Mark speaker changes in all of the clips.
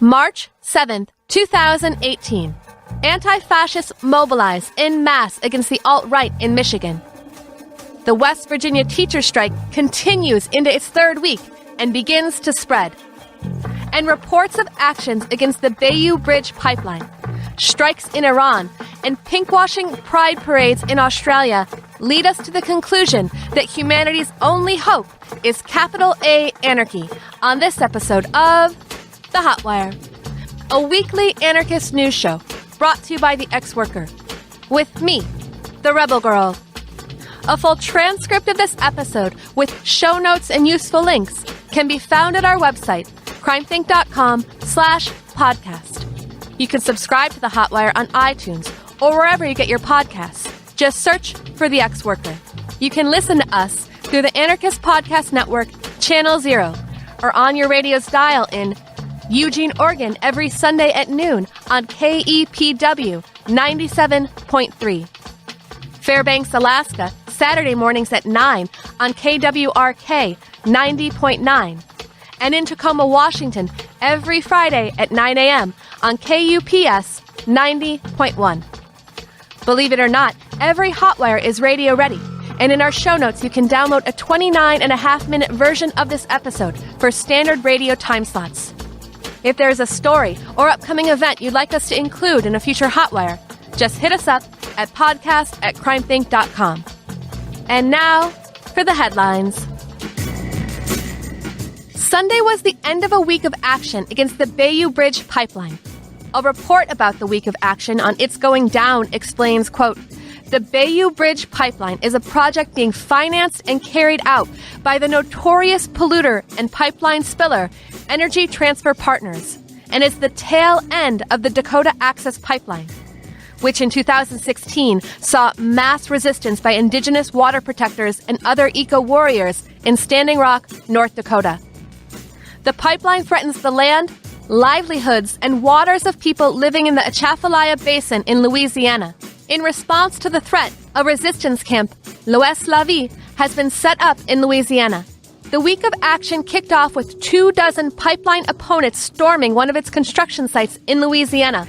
Speaker 1: March 7th, 2018. Anti-fascists mobilize en masse against the alt-right in Michigan. The West Virginia teacher strike continues into its third week and begins to spread. And reports of actions against the Bayou Bridge pipeline, strikes in Iran, and pinkwashing pride parades in Australia lead us to the conclusion that humanity's only hope is capital A anarchy on this episode of The Hotwire, a weekly anarchist news show brought to you by The Ex-Worker, with me, the Rebel Girl. A full transcript of this episode with show notes and useful links can be found at our website, crimethink.com/podcast. You can subscribe to The Hotwire on iTunes or wherever you get your podcasts. Just search for The Ex-Worker. You can listen to us through the Anarchist Podcast Network, Channel 0, or on your radio's dial in Eugene, Oregon, every Sunday at noon on KEPW 97.3. Fairbanks, Alaska, Saturday mornings at 9 on KWRK 90.9. And in Tacoma, Washington, every Friday at 9 a.m. on KUPS 90.1. Believe it or not, every Hotwire is radio ready. And in our show notes, you can download a 29.5-minute version of this episode for standard radio time slots. If there's a story or upcoming event you'd like us to include in a future Hotwire, just hit us up at podcast@crimethink.com. And now for the headlines. Sunday was the end of a week of action against the Bayou Bridge pipeline. A report about the week of action on its going down explains, quote, "The Bayou Bridge pipeline is a project being financed and carried out by the notorious polluter and pipeline spiller Energy Transfer Partners, and is the tail end of the Dakota Access Pipeline, which in 2016 saw mass resistance by indigenous water protectors and other eco-warriors in Standing Rock, North Dakota. The pipeline threatens the land, livelihoods, and waters of people living in the Atchafalaya Basin in Louisiana. In response to the threat, a resistance camp, L'Ouest La Vie, has been set up in Louisiana. The week of action kicked off with 24 pipeline opponents storming one of its construction sites in Louisiana,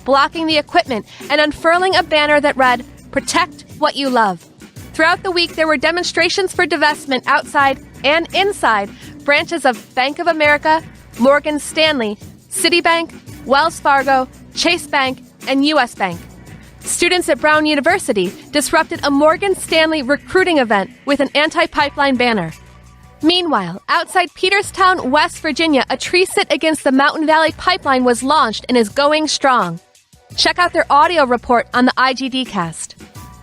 Speaker 1: blocking the equipment and unfurling a banner that read, "Protect what you love." Throughout the week, there were demonstrations for divestment outside and inside branches of Bank of America, Morgan Stanley, Citibank, Wells Fargo, Chase Bank, and U.S. Bank. Students at Brown University disrupted a Morgan Stanley recruiting event with an anti-pipeline banner. Meanwhile, outside Peterstown, West Virginia, a tree sit against the Mountain Valley Pipeline was launched and is going strong. Check out their audio report on the IGD cast.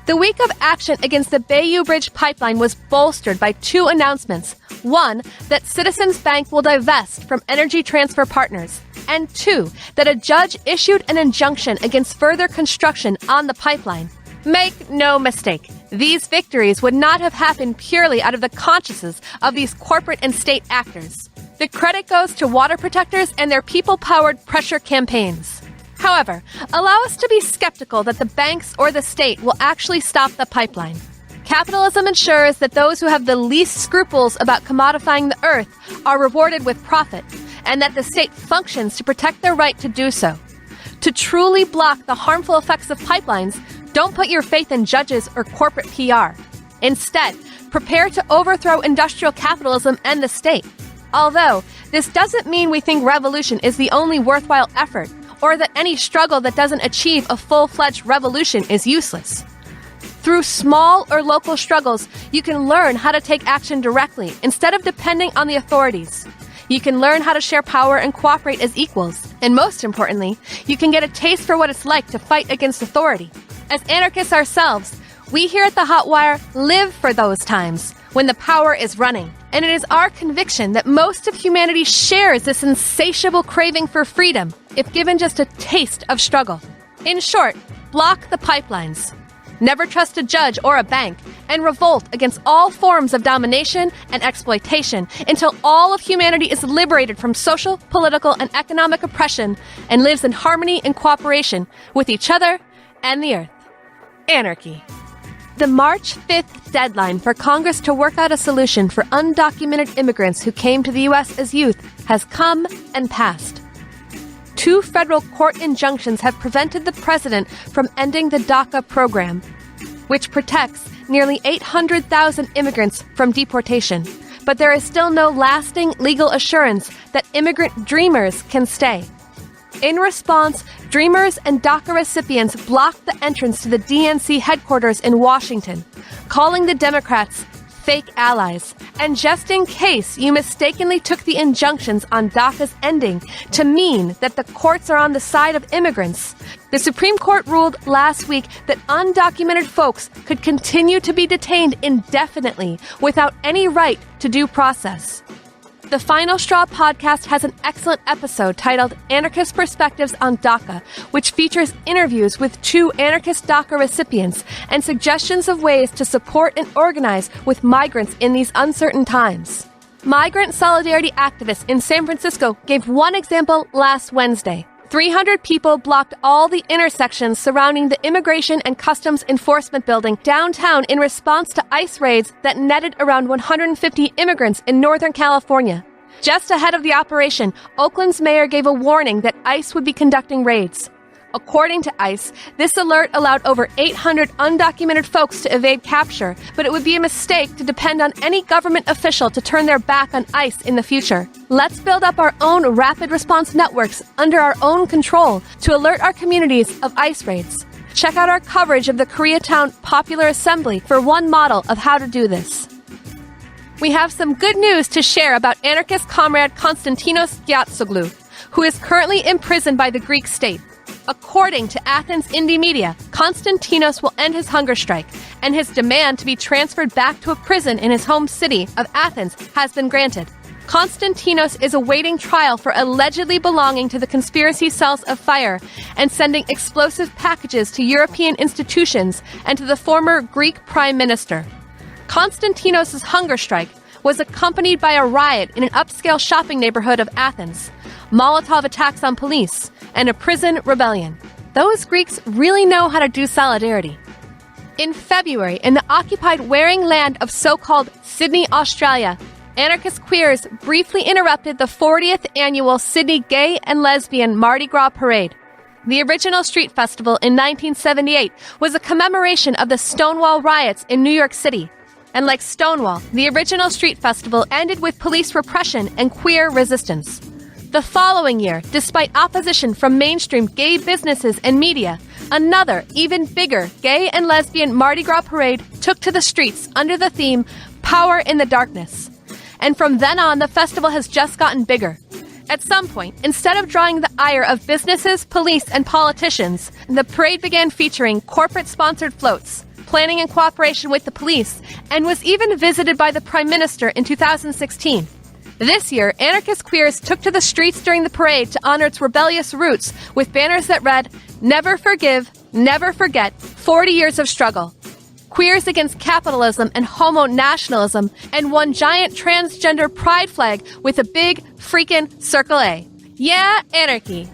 Speaker 1: The week of action against the Bayou Bridge pipeline was bolstered by two announcements. One, that Citizens Bank will divest from Energy Transfer Partners. And two, that a judge issued an injunction against further construction on the pipeline. Make no mistake, these victories would not have happened purely out of the consciences of these corporate and state actors. The credit goes to water protectors and their people-powered pressure campaigns. However, allow us to be skeptical that the banks or the state will actually stop the pipeline. Capitalism ensures that those who have the least scruples about commodifying the earth are rewarded with profit, and that the state functions to protect their right to do so. To truly block the harmful effects of pipelines, don't put your faith in judges or corporate PR. Instead, prepare to overthrow industrial capitalism and the state. Although, this doesn't mean we think revolution is the only worthwhile effort, or that any struggle that doesn't achieve a full-fledged revolution is useless. Through small or local struggles, you can learn how to take action directly instead of depending on the authorities. You can learn how to share power and cooperate as equals. And most importantly, you can get a taste for what it's like to fight against authority. As anarchists ourselves, we here at the Hotwire live for those times when the power is running. And it is our conviction that most of humanity shares this insatiable craving for freedom if given just a taste of struggle. In short, block the pipelines. Never trust a judge or a bank, and revolt against all forms of domination and exploitation until all of humanity is liberated from social, political, and economic oppression and lives in harmony and cooperation with each other and the earth. Anarchy. The March 5th deadline for Congress to work out a solution for undocumented immigrants who came to the U.S. as youth has come and passed. 2 federal court injunctions have prevented the president from ending the DACA program, which protects nearly 800,000 immigrants from deportation. But there is still no lasting legal assurance that immigrant dreamers can stay. In response, Dreamers and DACA recipients blocked the entrance to the DNC headquarters in Washington, calling the Democrats fake allies. And just in case you mistakenly took the injunctions on DACA's ending to mean that the courts are on the side of immigrants, the Supreme Court ruled last week that undocumented folks could continue to be detained indefinitely without any right to due process. The Final Straw podcast has an excellent episode titled Anarchist Perspectives on DACA, which features interviews with 2 anarchist DACA recipients and suggestions of ways to support and organize with migrants in these uncertain times. Migrant solidarity activists in San Francisco gave one example last Wednesday. 300 people blocked all the intersections surrounding the Immigration and Customs Enforcement building downtown in response to ICE raids that netted around 150 immigrants in Northern California. Just ahead of the operation, Oakland's mayor gave a warning that ICE would be conducting raids. According to ICE, this alert allowed over 800 undocumented folks to evade capture, but it would be a mistake to depend on any government official to turn their back on ICE in the future. Let's build up our own rapid response networks under our own control to alert our communities of ICE raids. Check out our coverage of the Koreatown Popular Assembly for one model of how to do this. We have some good news to share about anarchist comrade Konstantinos Giatsoglou, who is currently imprisoned by the Greek state. According to Athens Indie Media, Konstantinos will end his hunger strike, and his demand to be transferred back to a prison in his home city of Athens has been granted. Konstantinos is awaiting trial for allegedly belonging to the conspiracy cells of FIRE and sending explosive packages to European institutions and to the former Greek Prime Minister. Konstantinos' hunger strike was accompanied by a riot in an upscale shopping neighborhood of Athens, Molotov attacks on police, and a prison rebellion. Those Greeks really know how to do solidarity. In February, in the occupied Waring land of so-called Sydney, Australia, anarchist queers briefly interrupted the 40th annual Sydney Gay and Lesbian Mardi Gras Parade. The original street festival in 1978 was a commemoration of the Stonewall riots in New York City. And like Stonewall, the original street festival ended with police repression and queer resistance. The following year, despite opposition from mainstream gay businesses and media, another, even bigger gay and lesbian Mardi Gras parade took to the streets under the theme Power in the Darkness. And from then on, the festival has just gotten bigger. At some point, instead of drawing the ire of businesses, police, and politicians, the parade began featuring corporate-sponsored floats, planning in cooperation with the police, and was even visited by the Prime Minister in 2016. This year, anarchist queers took to the streets during the parade to honor its rebellious roots with banners that read, "Never forgive, never forget, 40 years of struggle." Queers against capitalism and homo-nationalism, and one giant transgender pride flag with a big freaking circle A. Yeah, anarchy.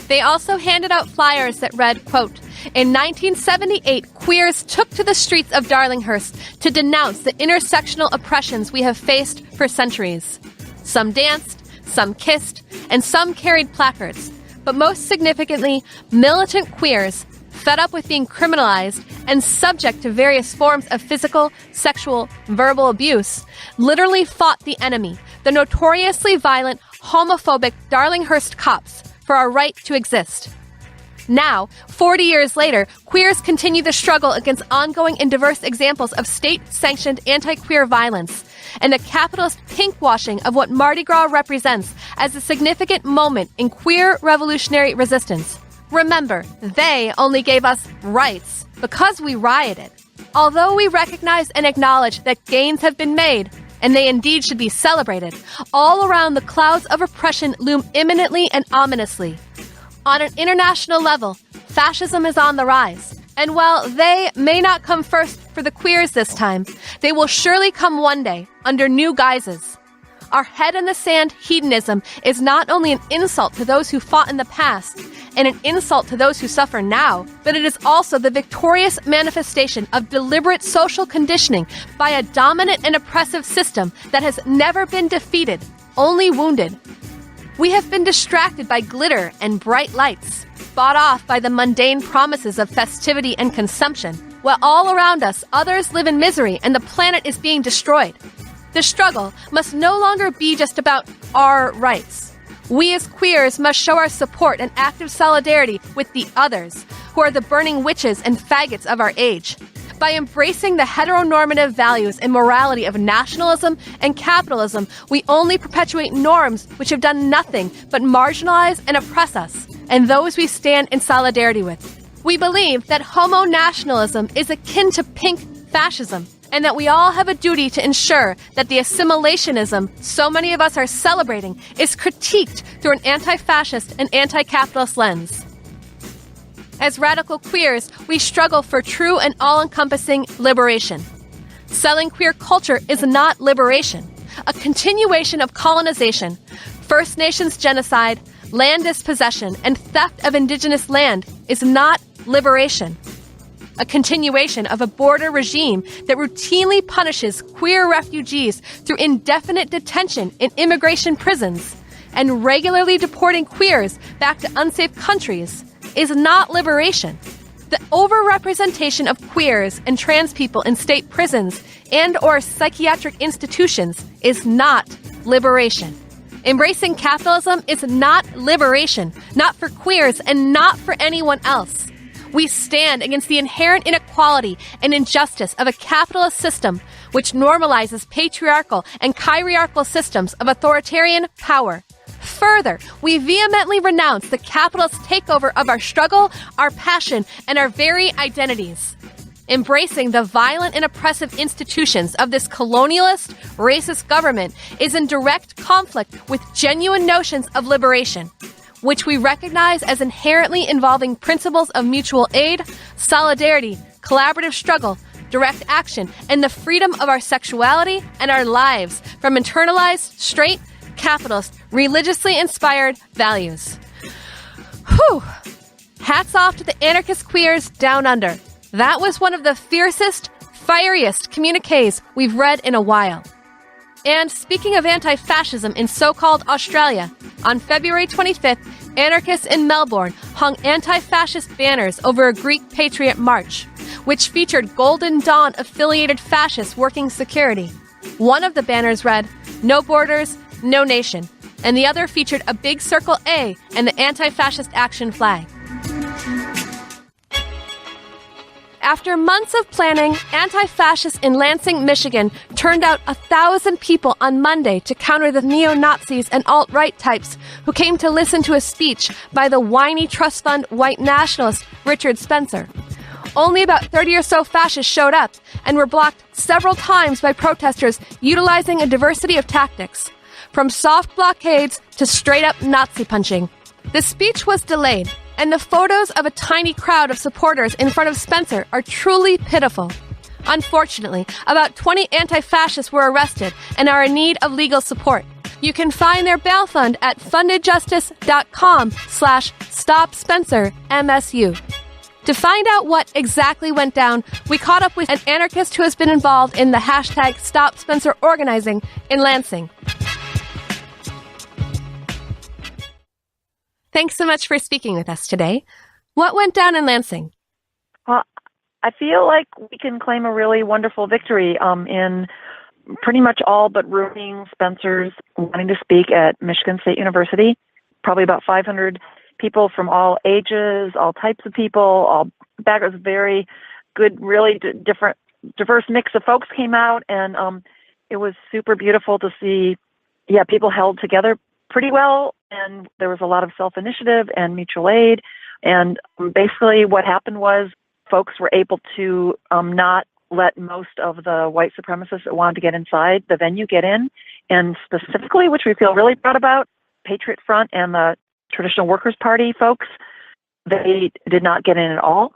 Speaker 1: They also handed out flyers that read, quote, "In 1978, queers took to the streets of Darlinghurst to denounce the intersectional oppressions we have faced for centuries." Some danced, some kissed, and some carried placards. But most significantly, militant queers, fed up with being criminalized and subject to various forms of physical, sexual, verbal abuse, literally fought the enemy, the notoriously violent, homophobic Darlinghurst cops, for our right to exist. Now, 40 years later, queers continue the struggle against ongoing and diverse examples of state-sanctioned anti-queer violence and the capitalist pinkwashing of what Mardi Gras represents as a significant moment in queer revolutionary resistance. Remember, they only gave us rights because we rioted. Although we recognize and acknowledge that gains have been made, and they indeed should be celebrated, all around the clouds of oppression loom imminently and ominously. On an international level, fascism is on the rise. And while they may not come first for the queers this time, they will surely come one day under new guises. Our head in the sand hedonism is not only an insult to those who fought in the past and an insult to those who suffer now, but it is also the victorious manifestation of deliberate social conditioning by a dominant and oppressive system that has never been defeated, only wounded. We have been distracted by glitter and bright lights, bought off by the mundane promises of festivity and consumption, while all around us others live in misery and the planet is being destroyed. The struggle must no longer be just about our rights. We as queers must show our support and active solidarity with the others, who are the burning witches and faggots of our age. By embracing the heteronormative values and morality of nationalism and capitalism, we only perpetuate norms which have done nothing but marginalize and oppress us, and those we stand in solidarity with. We believe that homo-nationalism is akin to pink fascism, and that we all have a duty to ensure that the assimilationism so many of us are celebrating is critiqued through an anti-fascist and anti-capitalist lens. As radical queers, we struggle for true and all-encompassing liberation. Selling queer culture is not liberation. A continuation of colonization, First Nations genocide, land dispossession, and theft of indigenous land is not liberation. A continuation of a border regime that routinely punishes queer refugees through indefinite detention in immigration prisons and regularly deporting queers back to unsafe countries is not liberation. The overrepresentation of queers and trans people in state prisons and or psychiatric institutions is not liberation. Embracing capitalism is not liberation, not for queers and not for anyone else. We stand against the inherent inequality and injustice of a capitalist system which normalizes patriarchal and kyriarchal systems of authoritarian power. Further, we vehemently renounce the capitalist takeover of our struggle, our passion, and our very identities. Embracing the violent and oppressive institutions of this colonialist, racist government is in direct conflict with genuine notions of liberation, which we recognize as inherently involving principles of mutual aid, solidarity, collaborative struggle, direct action, and the freedom of our sexuality and our lives from internalized, straight, capitalist, religiously inspired values. Whew! Hats off to the anarchist queers down under. That was one of the fiercest, fieriest communiques we've read in a while. And speaking of anti-fascism in so-called Australia, on February 25th, anarchists in Melbourne hung anti-fascist banners over a Greek Patriot March, which featured Golden Dawn-affiliated fascists working security. One of the banners read, "No borders, no nation," and the other featured a big circle A and the anti-fascist action flag. After months of planning, anti-fascists in Lansing, Michigan turned out 1,000 people on Monday to counter the neo-Nazis and alt-right types who came to listen to a speech by the whiny trust fund white nationalist Richard Spencer. Only about 30 or so fascists showed up and were blocked several times by protesters utilizing a diversity of tactics, from soft blockades to straight-up Nazi punching. The speech was delayed, and the photos of a tiny crowd of supporters in front of Spencer are truly pitiful. Unfortunately, about 20 anti-fascists were arrested and are in need of legal support. You can find their bail fund at fundedjustice.com/StopSpencerMSU. To find out what exactly went down, we caught up with an anarchist who has been involved in the hashtag Stop Spencer organizing in Lansing. Thanks so much for speaking with us today. What went down in Lansing?
Speaker 2: I feel like we can claim a really wonderful victory in pretty much all but ruining Spencer's wanting to speak at Michigan State University. Probably about 500 people from all ages, all types of people, all backgrounds, very good, really diverse mix of folks came out, and it was super beautiful to see, people held together pretty well, and there was a lot of self-initiative and mutual aid, and basically what happened was folks were able to not let most of the white supremacists that wanted to get inside the venue get in, and specifically, which we feel really proud about, Patriot Front and the Traditional Workers' Party folks, they did not get in at all.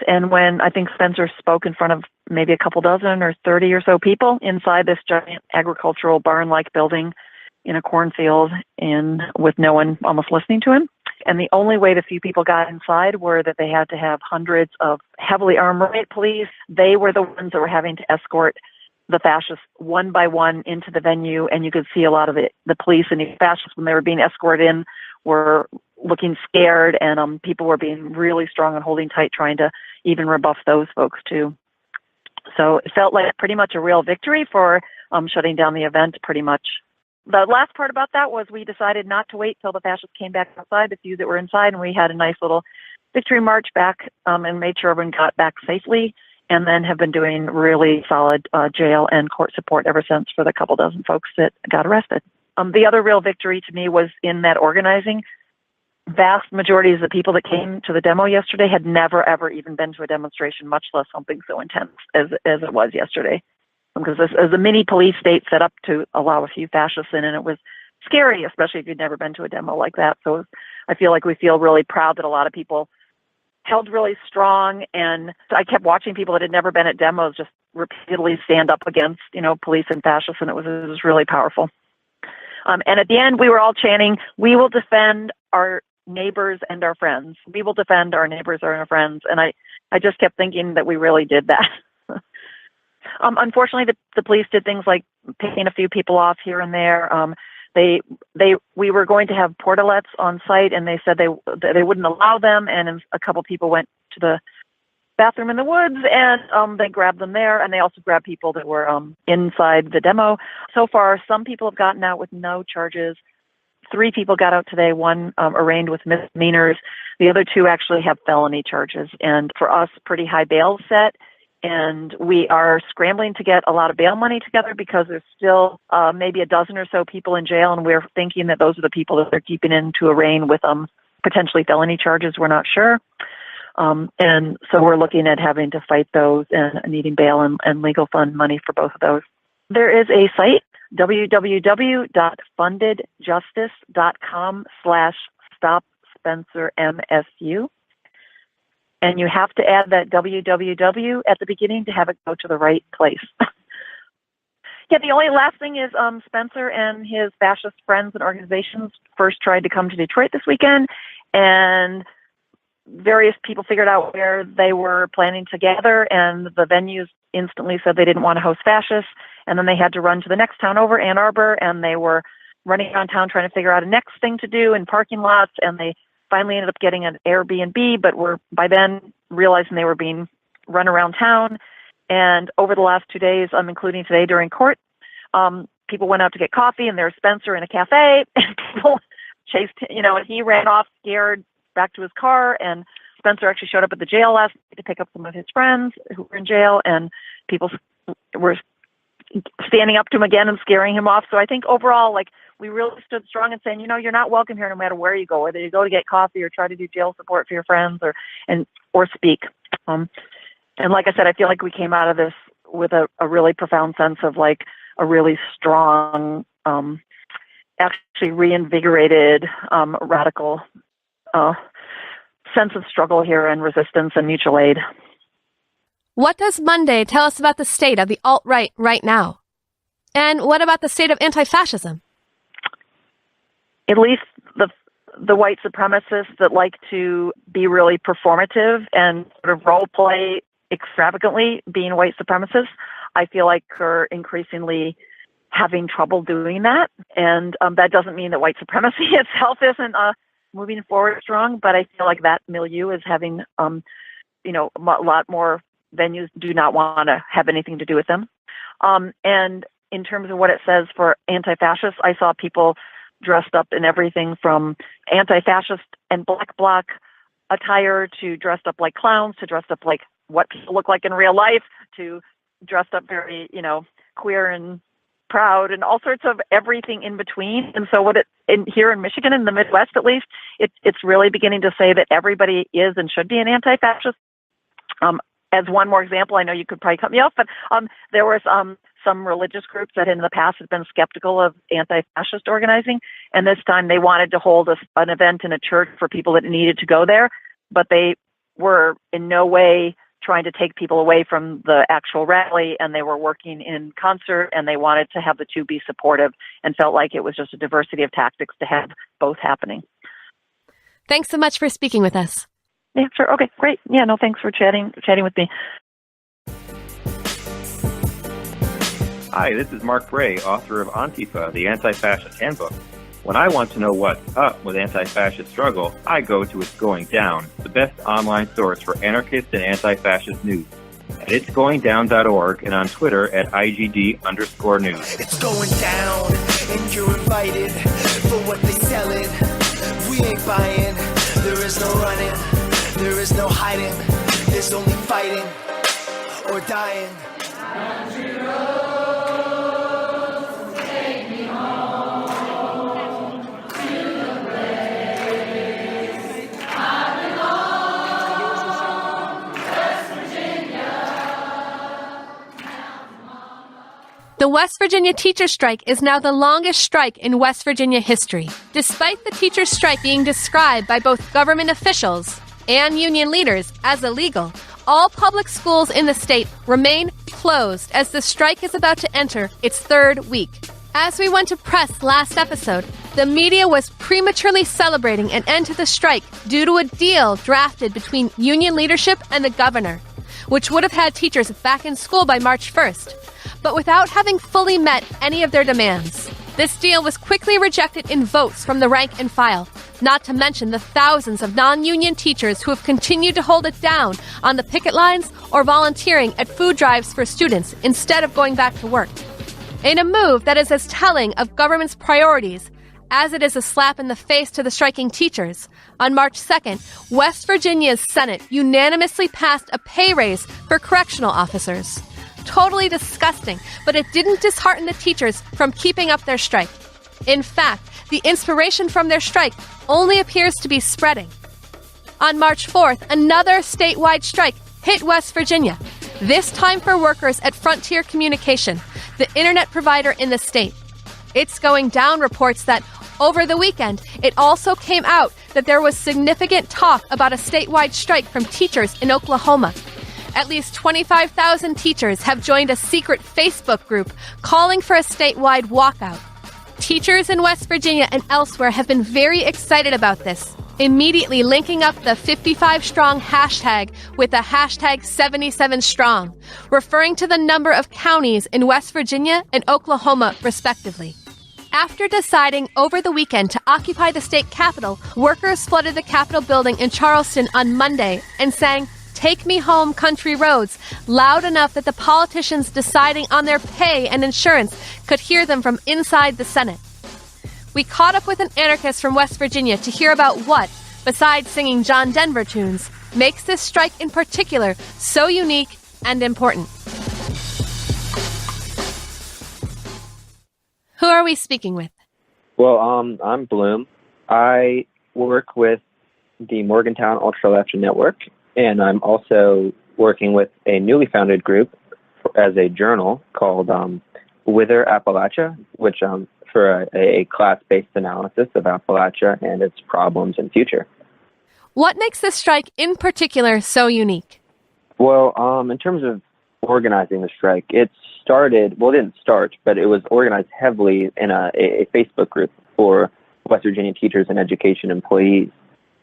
Speaker 2: And when I think Spencer spoke in front of maybe a couple dozen or 30 or so people inside this giant agricultural barn-like building in a cornfield and with no one almost listening to him. And the only way the few people got inside were that they had to have hundreds of heavily armed riot police. They were the ones that were having to escort the fascists one by one into the venue, and you could see a lot of the police and the fascists, when they were being escorted in, were looking scared, and people were being really strong and holding tight, trying to even rebuff those folks too. So it felt like pretty much a real victory for shutting down the event pretty much. The last part about that was we decided not to wait till the fascists came back outside, the few that were inside, and we had a nice little victory march back and made sure everyone got back safely, and then have been doing really solid jail and court support ever since for the couple dozen folks that got arrested. The other real victory to me was in that organizing. Vast majority of the people that came to the demo yesterday had never, ever even been to a demonstration, much less something so intense as it was yesterday. Because this is a mini police state set up to allow a few fascists in, and it was scary, especially if you'd never been to a demo like that. So I feel like we feel really proud that a lot of people held really strong, and I kept watching people that had never been at demos just repeatedly stand up against, police and fascists, and it was really powerful. And at the end, we were all chanting, "We will defend our neighbors and our friends. We will defend our neighbors and our friends." And I just kept thinking that we really did that. Unfortunately, the police did things like picking a few people off here and there. We were going to have portalets on site, and they said they wouldn't allow them. And a couple people went to the bathroom in the woods, and they grabbed them there. And they also grabbed people that were inside the demo. So far, some people have gotten out with no charges. 3 people got out today, 1 arraigned with misdemeanors. The other 2 actually have felony charges. And for us, pretty high bail set. And we are scrambling to get a lot of bail money together because there's still maybe a dozen or so people in jail. And we're thinking that those are the people that they're keeping in to arraign with potentially felony charges. We're not sure. And so we're looking at having to fight those and needing bail and legal fund money for both of those. There is a site, www.fundedjustice.com/StopSpencerMSU. And you have to add that www at the beginning to have it go to the right place. Yeah, the only last thing is Spencer and his fascist friends and organizations first tried to come to Detroit this weekend, and various people figured out where they were planning to gather, and the venues instantly said they didn't want to host fascists, and then they had to run to the next town over, Ann Arbor, and they were running around town trying to figure out a next thing to do in parking lots, and they finally ended up getting an Airbnb, but were by then realizing they were being run around town. And over the last 2 days, including today during court, people went out to get coffee, and there was Spencer in a cafe, and people chased, and he ran off scared back to his car. And Spencer actually showed up at the jail last night to pick up some of his friends who were in jail, and people were standing up to him again and scaring him off. So I think overall, we really stood strong and saying, you're not welcome here no matter where you go, whether you go to get coffee or try to do jail support for your friends or speak. And like I said, I feel like we came out of this with a really profound sense of a really strong, actually reinvigorated, radical sense of struggle here and resistance and mutual aid.
Speaker 1: What does Monday tell us about the state of the alt-right right now? And what about the state of anti-fascism?
Speaker 2: At least the white supremacists that like to be really performative and sort of role play extravagantly being white supremacists, I feel like are increasingly having trouble doing that. And that doesn't mean that white supremacy itself isn't moving forward strong, but I feel like that milieu is having, a lot more venues do not want to have anything to do with them. And in terms of what it says for anti-fascists, I saw people dressed up in everything from anti-fascist and black bloc attire to dressed up like clowns, to dressed up like what people look like in real life, to dressed up very, queer and proud, and all sorts of everything in between. And so here in Michigan, in the Midwest at least, it's really beginning to say that everybody is and should be an anti-fascist. As one more example, I know you could probably cut me off, but there was some religious groups that in the past had been skeptical of anti-fascist organizing, and this time they wanted to hold an event in a church for people that needed to go there, but they were in no way trying to take people away from the actual rally, and they were working in concert, and they wanted to have the two be supportive and felt like it was just a diversity of tactics to have both happening.
Speaker 1: Thanks so much for speaking with us.
Speaker 2: Yeah, sure. Okay, great. Yeah, no, thanks for chatting with me.
Speaker 3: Hi, this is Mark Bray, author of Antifa, the Anti-Fascist Handbook. When I want to know what's up with anti-fascist struggle, I go to It's Going Down, the best online source for anarchist and anti-fascist news. At itsgoingdown.org and on Twitter at IGD_news.
Speaker 4: It's going down, and you're invited for what they selling. We ain't buying, there is no running, there is no hiding, there's only fighting or dying. Country roads, take me home to the place I belong, West Virginia.
Speaker 1: The West Virginia teacher strike is now the longest strike in West Virginia history. Despite the teacher strike being described by both government officials and union leaders as illegal, all public schools in the state remain closed as the strike is about to enter its third week. As we went to press last episode, the media was prematurely celebrating an end to the strike due to a deal drafted between union leadership and the governor, which would have had teachers back in school by March 1st, but without having fully met any of their demands. This deal was quickly rejected in votes from the rank and file, not to mention the thousands of non-union teachers who have continued to hold it down on the picket lines or volunteering at food drives for students instead of going back to work. In a move that is as telling of government's priorities as it is a slap in the face to the striking teachers, on March 2nd, West Virginia's Senate unanimously passed a pay raise for correctional officers. Totally disgusting, but it didn't dishearten the teachers from keeping up their strike. In fact, the inspiration from their strike only appears to be spreading. On March 4th, another statewide strike hit West Virginia, this time for workers at Frontier Communication, the internet provider in the state. It's Going Down reports that over the weekend, it also came out that there was significant talk about a statewide strike from teachers in Oklahoma. At least 25,000 teachers have joined a secret Facebook group calling for a statewide walkout. Teachers in West Virginia and elsewhere have been very excited about this, immediately linking up the 55strong hashtag with the hashtag 77strong, referring to the number of counties in West Virginia and Oklahoma, respectively. After deciding over the weekend to occupy the state capitol, workers flooded the Capitol building in Charleston on Monday and sang "Take Me Home, Country Roads" loud enough that the politicians deciding on their pay and insurance could hear them from inside the Senate. We caught up with an anarchist from West Virginia to hear about what, besides singing John Denver tunes, makes this strike in particular so unique and important. Who are we speaking with?
Speaker 5: Well, I'm Bloom. I work with the Morgantown Ultra-Left Network, and I'm also working with a newly founded group as a journal called Wither Appalachia, which for a class-based analysis of Appalachia and its problems and future.
Speaker 1: What makes this strike in particular so unique?
Speaker 5: Well, in terms of organizing the strike, it didn't start, but it was organized heavily in a Facebook group for West Virginia teachers and education employees.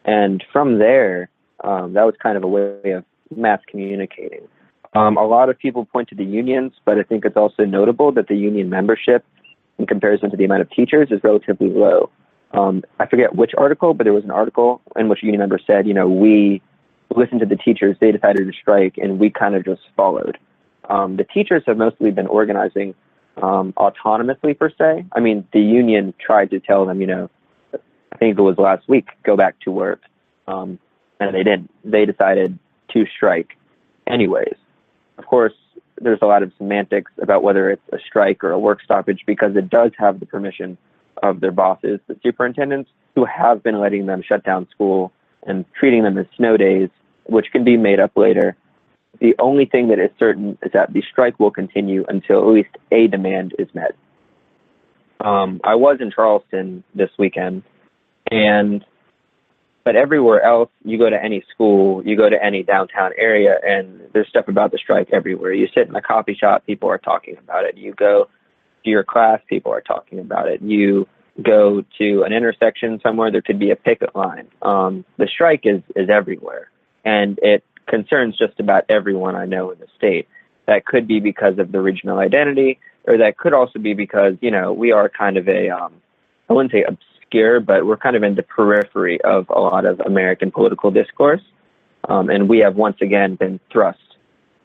Speaker 5: And from there, that was kind of a way of mass communicating. A lot of people point to the unions, but I think it's also notable that the union membership in comparison to the amount of teachers is relatively low. I forget which article, but there was an article in which a union member said, we listened to the teachers, they decided to strike, and we kind of just followed. The teachers have mostly been organizing autonomously, per se. I mean, the union tried to tell them, I think it was last week, go back to work. And they didn't. They decided to strike anyways. Of course, there's a lot of semantics about whether it's a strike or a work stoppage because it does have the permission of their bosses, the superintendents, who have been letting them shut down school and treating them as snow days, which can be made up later. The only thing that is certain is that the strike will continue until at least a demand is met. I was in Charleston this weekend, but everywhere else, you go to any school, you go to any downtown area, and there's stuff about the strike everywhere. You sit in a coffee shop, people are talking about it. You go to your class, people are talking about it. You go to an intersection somewhere, there could be a picket line. The strike is everywhere, and it concerns just about everyone I know in the state. That could be because of the regional identity. or that could also be because, we are kind of I wouldn't say obscure, but we're kind of in the periphery of a lot of American political discourse. And we have once again been thrust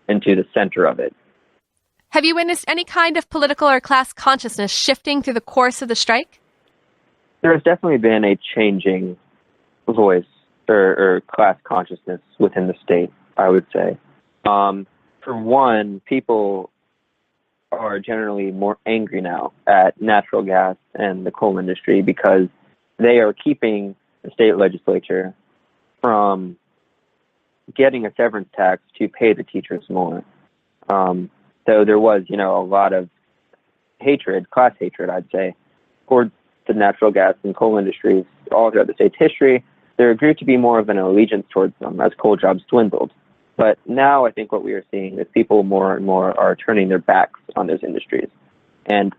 Speaker 5: into the center of it.
Speaker 1: Have you witnessed any kind of political or class consciousness shifting through the course of the strike?
Speaker 5: There has definitely been a changing voice or class consciousness within the state, I would say. For one, people are generally more angry now at natural gas and the coal industry because they are keeping the state legislature from getting a severance tax to pay the teachers more. So there was, a lot of hatred, class hatred, I'd say, towards the natural gas and coal industries all throughout the state's history. There grew to be more of an allegiance towards them as coal jobs dwindled. But now I think what we are seeing is people more and more are turning their backs on those industries. And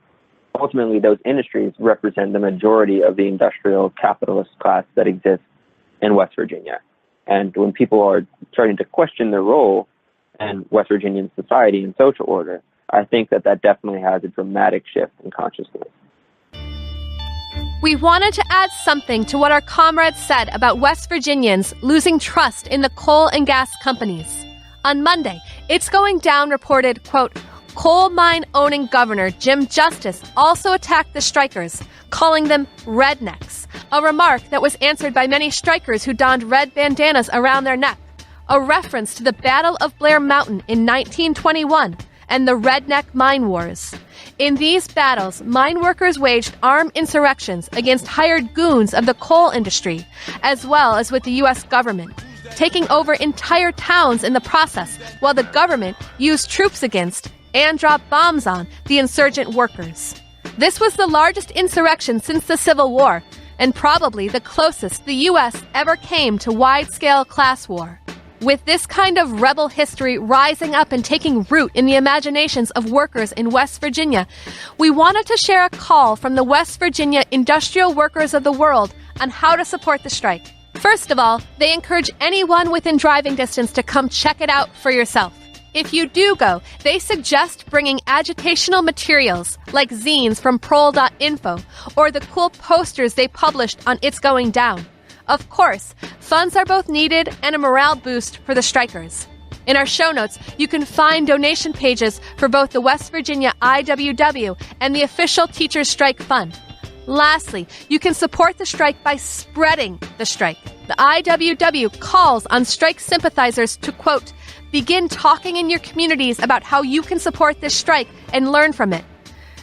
Speaker 5: ultimately, those industries represent the majority of the industrial capitalist class that exists in West Virginia. And when people are starting to question their role in West Virginian society and social order, I think that definitely has a dramatic shift in consciousness.
Speaker 1: We wanted to add something to what our comrades said about West Virginians losing trust in the coal and gas companies. On Monday, It's Going Down reported, quote, coal mine owning Governor Jim Justice also attacked the strikers, calling them rednecks, a remark that was answered by many strikers who donned red bandanas around their neck, a reference to the Battle of Blair Mountain in 1921 and the Redneck Mine Wars. In these battles, mine workers waged armed insurrections against hired goons of the coal industry, as well as with the U.S. government, taking over entire towns in the process, while the government used troops against and dropped bombs on the insurgent workers. This was the largest insurrection since the Civil War, and probably the closest the U.S. ever came to wide-scale class war. With this kind of rebel history rising up and taking root in the imaginations of workers in West Virginia, we wanted to share a call from the West Virginia industrial workers of the world on how to support the strike. First of all, they encourage anyone within driving distance to come check it out for yourself. If you do go, they suggest bringing agitational materials like zines from prol.info or the cool posters they published on It's Going Down. Of course, funds are both needed and a morale boost for the strikers. In our show notes, you can find donation pages for both the West Virginia IWW and the official Teachers Strike Fund. Lastly, you can support the strike by spreading the strike. The IWW calls on strike sympathizers to, quote, begin talking in your communities about how you can support this strike and learn from it.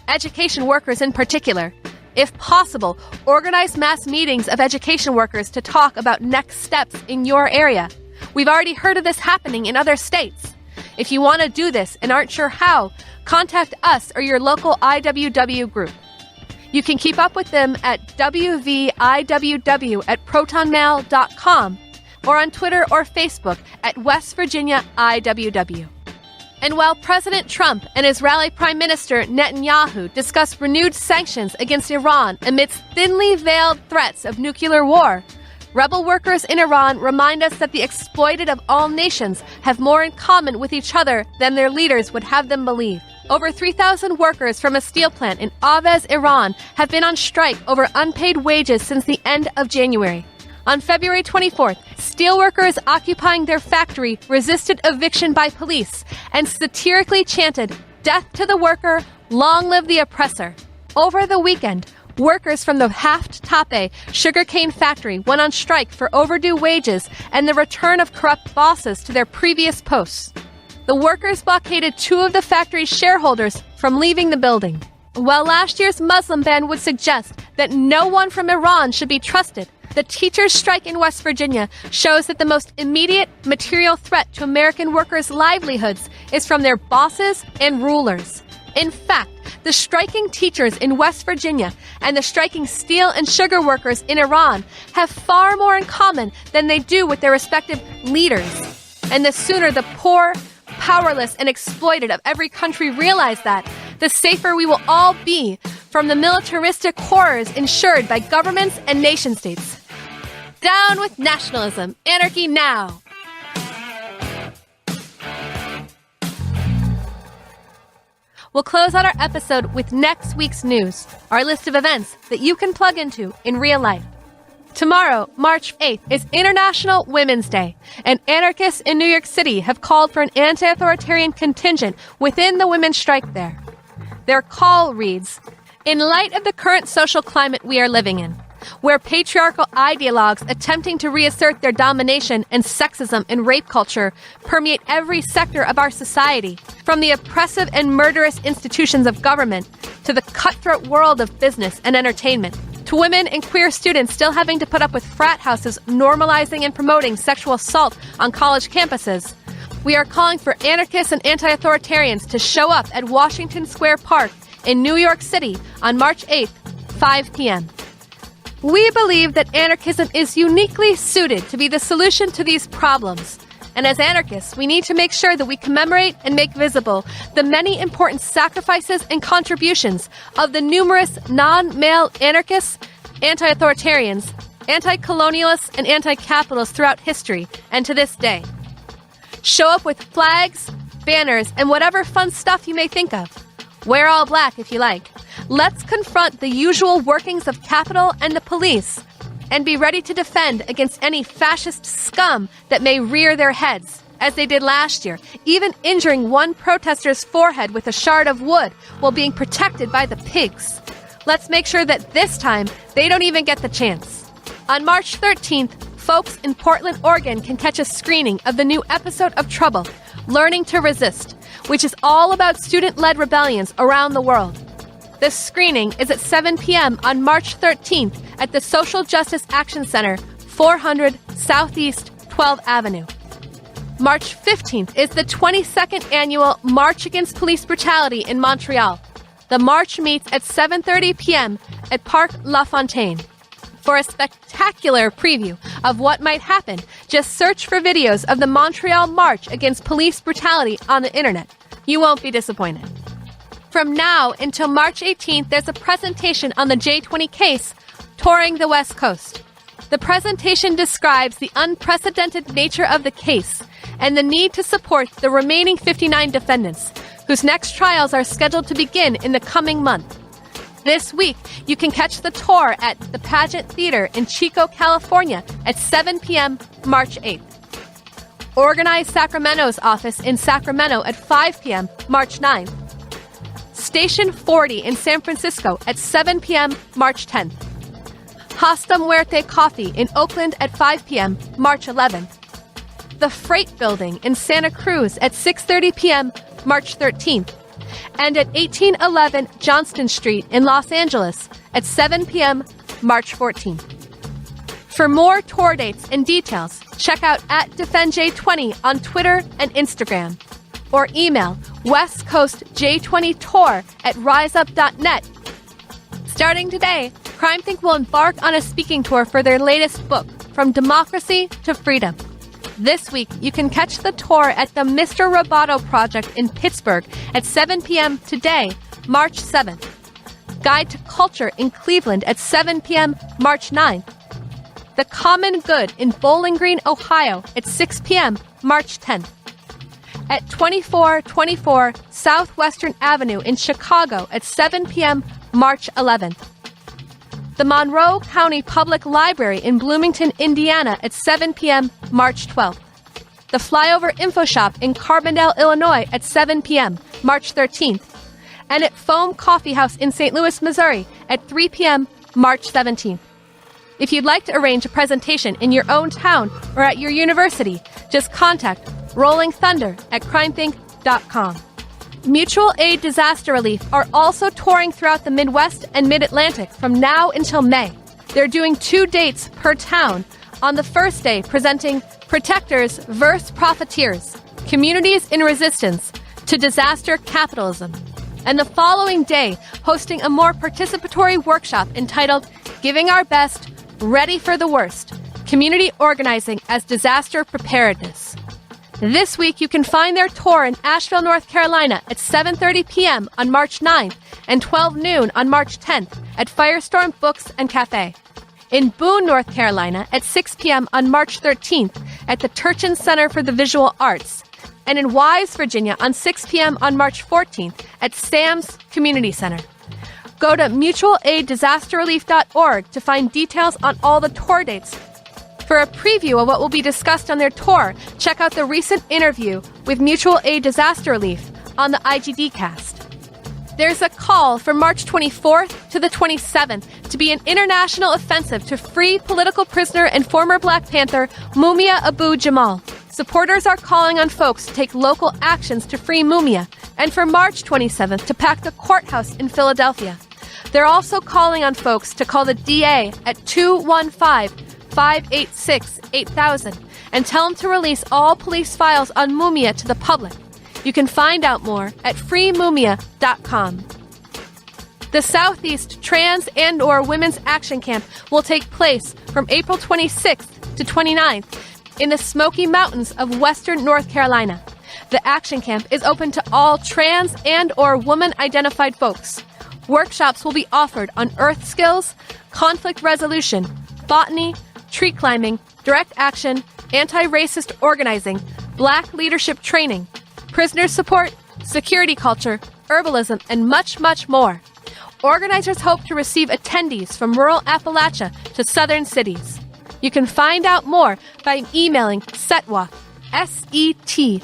Speaker 1: Education workers in particular. If possible, organize mass meetings of education workers to talk about next steps in your area. We've already heard of this happening in other states. If you want to do this and aren't sure how, contact us or your local IWW group. You can keep up with them at wviww@protonmail.com or on Twitter or Facebook at West Virginia IWW. And while President Trump and Israeli Prime Minister Netanyahu discussed renewed sanctions against Iran amidst thinly veiled threats of nuclear war, rebel workers in Iran remind us that the exploited of all nations have more in common with each other than their leaders would have them believe. Over 3,000 workers from a steel plant in Aves, Iran, have been on strike over unpaid wages since the end of January. On February 24th, steelworkers occupying their factory resisted eviction by police and satirically chanted, "Death to the worker, long live the oppressor." Over the weekend, workers from the Haft Tape sugarcane factory went on strike for overdue wages and the return of corrupt bosses to their previous posts. The workers blockaded two of the factory's shareholders from leaving the building. While last year's Muslim ban would suggest that no one from Iran should be trusted, the teachers' strike in West Virginia shows that the most immediate material threat to American workers' livelihoods is from their bosses and rulers. In fact, the striking teachers in West Virginia and the striking steel and sugar workers in Iran have far more in common than they do with their respective leaders. And the sooner the poor, powerless, and exploited of every country realize that, the safer we will all be from the militaristic horrors ensured by governments and nation-states. Down with nationalism. Anarchy now. We'll close out our episode with next week's news, our list of events that you can plug into in real life. Tomorrow, March 8th, is International Women's Day, and anarchists in New York City have called for an anti-authoritarian contingent within the women's strike there. Their call reads, "In light of the current social climate we are living in, where patriarchal ideologues attempting to reassert their domination and sexism and rape culture permeate every sector of our society, from the oppressive and murderous institutions of government to the cutthroat world of business and entertainment, to women and queer students still having to put up with frat houses normalizing and promoting sexual assault on college campuses, we are calling for anarchists and anti-authoritarians to show up at Washington Square Park in New York City on March 8th, 5 p.m. We believe that anarchism is uniquely suited to be the solution to these problems. And as anarchists, we need to make sure that we commemorate and make visible the many important sacrifices and contributions of the numerous non-male anarchists, anti-authoritarians, anti-colonialists, and anti-capitalists throughout history and to this day. Show up with flags, banners, and whatever fun stuff you may think of. Wear all black if you like. Let's confront the usual workings of capital and the police, and be ready to defend against any fascist scum that may rear their heads, as they did last year, even injuring one protester's forehead with a shard of wood while being protected by the pigs. Let's make sure that this time they don't even get the chance. On March 13th, folks in Portland, Oregon can catch a screening of the new episode of Trouble, Learning to Resist, which is all about student-led rebellions around the world. This screening is at 7 p.m. on March 13th at the Social Justice Action Center, 400 Southeast 12th Avenue. March 15th is the 22nd annual March Against Police Brutality in Montreal. The march meets at 7:30 p.m. at Parc La Fontaine. For a spectacular preview of what might happen, just search for videos of the Montreal March Against Police Brutality on the internet. You won't be disappointed. From now until March 18th, there's a presentation on the J20 case, touring the West Coast. The presentation describes the unprecedented nature of the case and the need to support the remaining 59 defendants, whose next trials are scheduled to begin in the coming month. This week, you can catch the tour at the Pageant Theater in Chico, California at 7 p.m. March 8th. Organize Sacramento's office in Sacramento at 5 p.m. March 9th. Station 40 in San Francisco at 7 p.m. March 10th. Hasta Muerte Coffee in Oakland at 5 p.m. March 11th. The Freight Building in Santa Cruz at 6:30 p.m. March 13th. And at 1811 Johnston Street in Los Angeles at 7 p.m. March 14th. For more tour dates and details, check out @DefendJ20 on Twitter and Instagram, or email westcoastj20tour@riseup.net. Starting today, CrimethInc will embark on a speaking tour for their latest book, From Democracy to Freedom. This week, you can catch the tour at the Mr. Roboto Project in Pittsburgh at 7 p.m. today, March 7th. Guide to Culture in Cleveland at 7 p.m. March 9th. The Common Good in Bowling Green, Ohio at 6 p.m. March 10th. At 2424 Southwestern Avenue in Chicago at 7 p.m. March 11th. The Monroe County Public Library in Bloomington, Indiana at 7 p.m. March 12th. The Flyover Info Shop in Carbondale, Illinois at 7 p.m. March 13th. And at Foam Coffee House in St. Louis, Missouri at 3 p.m. March 17th. If you'd like to arrange a presentation in your own town or at your university, just contact Rolling Thunder at crimethinc.com. Mutual Aid Disaster Relief are also touring throughout the Midwest and Mid-Atlantic from now until May. They're doing 2 dates per town. On the first day, presenting Protectors vs. Profiteers, Communities in Resistance to Disaster Capitalism. And the following day, hosting a more participatory workshop entitled Giving Our Best, Ready for the Worst, Community Organizing as Disaster Preparedness. This week, you can find their tour in Asheville, North Carolina at 7:30 p.m. on March 9th and 12 noon on March 10th at Firestorm Books and Cafe. In Boone, North Carolina at 6 p.m. on March 13th at the Turchin Center for the Visual Arts. and in West Virginia on 6 p.m. on March 14th at Sam's Community Center. Go to mutualaiddisasterrelief.org to find details on all the tour dates. For a preview of what will be discussed on their tour, check out the recent interview with Mutual Aid Disaster Relief on the IGD cast. There's a call for March 24th to the 27th to be an international offensive to free political prisoner and former Black Panther Mumia Abu-Jamal. Supporters are calling on folks to take local actions to free Mumia, and for March 27th to pack the courthouse in Philadelphia. They're also calling on folks to call the DA at 215-586-8000 and tell him to release all police files on Mumia to the public. You can find out more at freemumia.com. The Southeast Trans and/or Women's Action Camp will take place from April 26th to 29th in the Smoky Mountains of Western North Carolina. The Action Camp is open to all trans and/or woman-identified folks. Workshops will be offered on earth skills, conflict resolution, botany, tree climbing, direct action, anti-racist organizing, Black leadership training, prisoner support, security culture, herbalism, and much, much more. Organizers hope to receive attendees from rural Appalachia to southern cities. You can find out more by emailing SETWAC, SETWAC,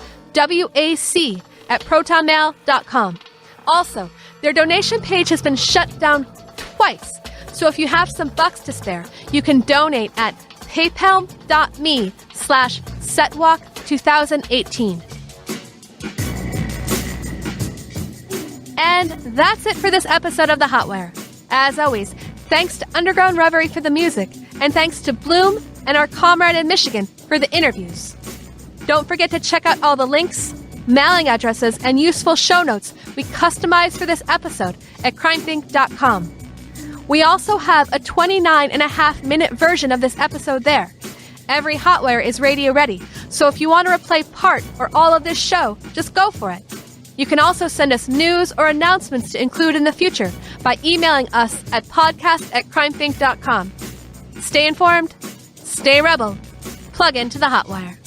Speaker 1: at protonmail.com. Also, their donation page has been shut down twice, so if you have some bucks to spare, you can donate at paypal.me/SETWAC2018. And that's it for this episode of the Hotwire. As always, thanks to Underground Reverie for the music, and thanks to Bloom and our comrade in Michigan for the interviews. Don't forget to check out all the links, mailing addresses, and useful show notes we customized for this episode at crimethink.com. We also have a 29.5-minute version of this episode there. Every Hotwire is radio ready, so if you want to replay part or all of this show, just go for it. You can also send us news or announcements to include in the future by emailing us at podcast@crimethink.com. Stay informed, stay rebel, plug into the Hotwire.